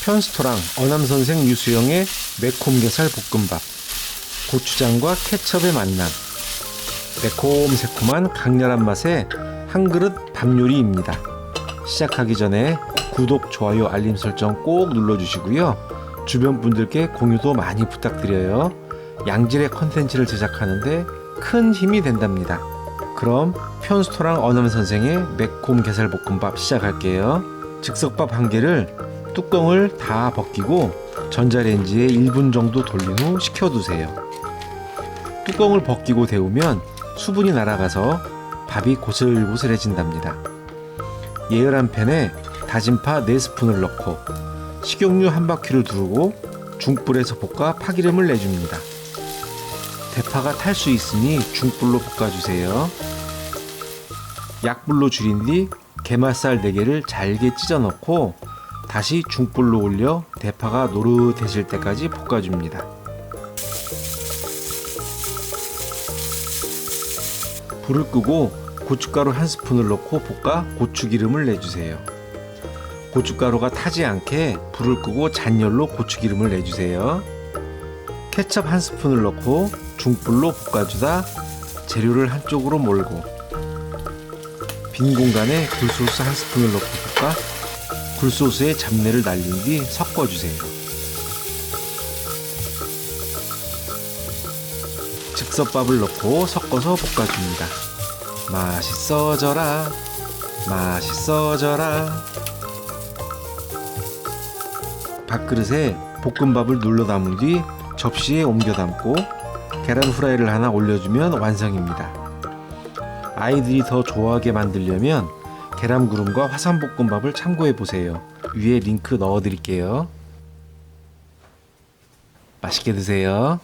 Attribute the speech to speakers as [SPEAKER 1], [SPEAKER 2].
[SPEAKER 1] 편스토랑 어남선생 유수영의 매콤게살 볶음밥. 고추장과 케첩의 만남. 매콤새콤한 강렬한 맛의 한 그릇 밥 요리입니다. 시작하기 전에 구독, 좋아요, 알림 설정 꼭 눌러주시고요. 주변 분들께 공유도 많이 부탁드려요. 양질의 컨텐츠를 제작하는데 큰 힘이 된답니다. 그럼 편스토랑 어남선생의 매콤게살볶음밥 시작할게요. 즉석밥 한 개를 뚜껑을 다 벗기고 전자레인지에 1분 정도 돌린 후 식혀두세요. 뚜껑을 벗기고 데우면 수분이 날아가서 밥이 고슬고슬해진답니다. 예열한 팬에 다진 파 4스푼을 넣고 식용유 한 바퀴를 두르고 중불에서 볶아 파기름을 내줍니다. 대파가 탈 수 있으니 중불로 볶아주세요. 약불로 줄인 뒤 게맛살 4개를 잘게 찢어 넣고 다시 중불로 올려 대파가 노릇해질 때까지 볶아줍니다. 불을 끄고 고춧가루 1스푼을 넣고 볶아 고추기름을 내주세요. 고춧가루가 타지 않게 불을 끄고 잔열로 고추기름을 내주세요. 케첩 1스푼을 넣고 중불로 볶아주다 재료를 한쪽으로 몰고 빈 공간에 굴소스 1스푼을 넣고 볶아 굴소스에 잡내를 날린 뒤 섞어주세요. 즉석밥을 넣고 섞어서 볶아줍니다. 맛있어져라, 맛있어져라. 밥그릇에 볶음밥을 눌러 담은 뒤 접시에 옮겨 담고 계란 후라이를 하나 올려주면 완성입니다. 아이들이 더 좋아하게 만들려면 계란구름과 화산볶음밥을 참고해보세요. 위에 링크 넣어드릴게요. 맛있게 드세요.